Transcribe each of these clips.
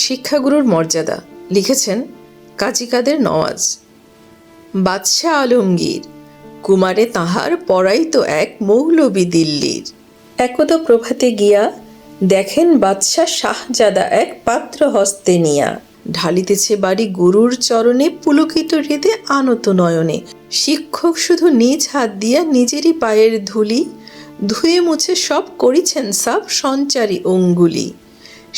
শিক্ষাগুরুর মর্যাদা লিখেছেন কাজী কাদের নওয়াজ। বাদশাহ আলমগীর কুমারে তাহার পড়াইত এক মৌলবি দিল্লির। একদা প্রভাতে গিয়া দেখেন বাদশাহ শাহজাদা এক পাত্র হস্তে নিয়া, ঢালিতেছে বাড়ি গুরুর চরণে পুলকিত হৃদে আনত নয়নে। শিক্ষক শুধু নিজ হাত দিয়া নিজেরই পায়ের ধুলি ধুয়ে মুছে সব করিছেন সাফ সঞ্চারী অঙ্গুলি।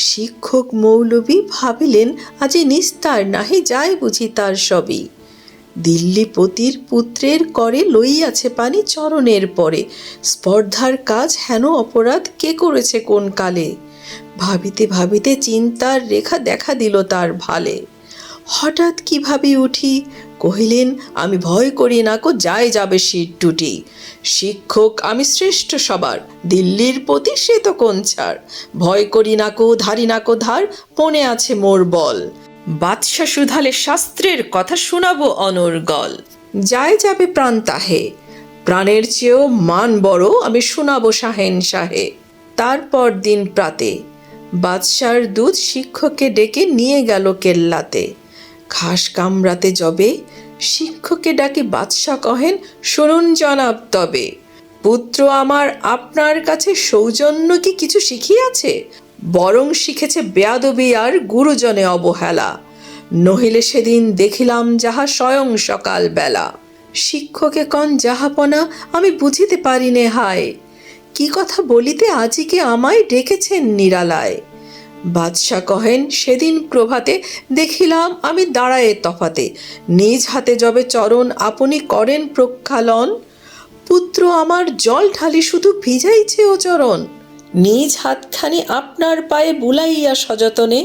শিক্ষক মৌলবি ভাবিলেন আজি নিস্তার নাহি যায় বুঝি তার সবই। দিল্লিপতির পুত্রের করে লইয়াছে পানি চরণের পরে, স্পর্ধার কাজ হেন অপরাধ কে করেছে কোন কালে। ভাবিতে ভাবিতে চিন্তার রেখা দেখা দিল তার ভালে। হঠাৎ কিভাবে উঠি কহিলেন আমি ভয় করি না কো যায় যাবে শির টুটি। শিক্ষক আমি শ্রেষ্ঠ সবার, দিল্লির পতি সে তো কোন ছাড়। ভয় করি না কো ধারি না কো ধার, পণে আছে মোর বল। বাদশা সুধালে শাস্ত্রের কথা শোনাবো অনর্গল। যায় যাবে প্রাণ তাহে, প্রাণের চেয়েও মান বড় আমি শোনাবো শাহেন শাহে। তারপর দিন প্রাতে বাদশার দূত শিক্ষককে ডেকে নিয়ে গেল কেল্লাতে। ঘাস কামড়াতে যবে শিক্ষককে ডাকি বাদশা কহেন শুনুন জনাব তবে। পুত্র আমার আপনার কাছে সৌজন্য কি কিছু শিখিয়াছে, বরং শিখেছে বেয়াদবি আর গুরুজনে অবহেলা। নহিলে সেদিন দেখিলাম যাহা স্বয়ং সকাল বেলা। শিক্ষকে কন যাহাপনা আমি বুঝিতে পারি নে হায়, কি কথা বলিতে আজিকে আমায় ডেকেছেন নিরালায়। বাদশা কহেন সেদিন প্রভাতে দেখিলাম আমি দাঁড়ায়ে তফাতে, নিজ হাতে যবে চরণ আপনি করেন প্রক্ষালন। পুত্র আমার জল ঢালি শুধু ভিজাইছে ও চরণ, নিজ হাতখানি আপনার পায়ে বুলাইয়া সযতনে।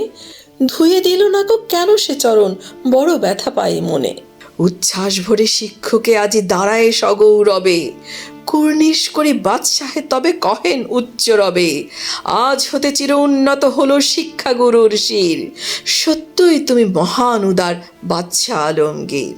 ধুয়ে দিল না গো কেন সে চরণ, বড় ব্যথা পাই মনে। উচ্ছ্বাস ভরে শিক্ষকে আজি দাঁড়ায় সগৌরবে, কুর্নিশ করে বাদশাহে তবে কহেন উচ্চ রবে। আজ হতে চির উন্নত হলো শিক্ষাগুরুর শির, সত্যই তুমি মহান উদার বাদশাহ আলমগীর।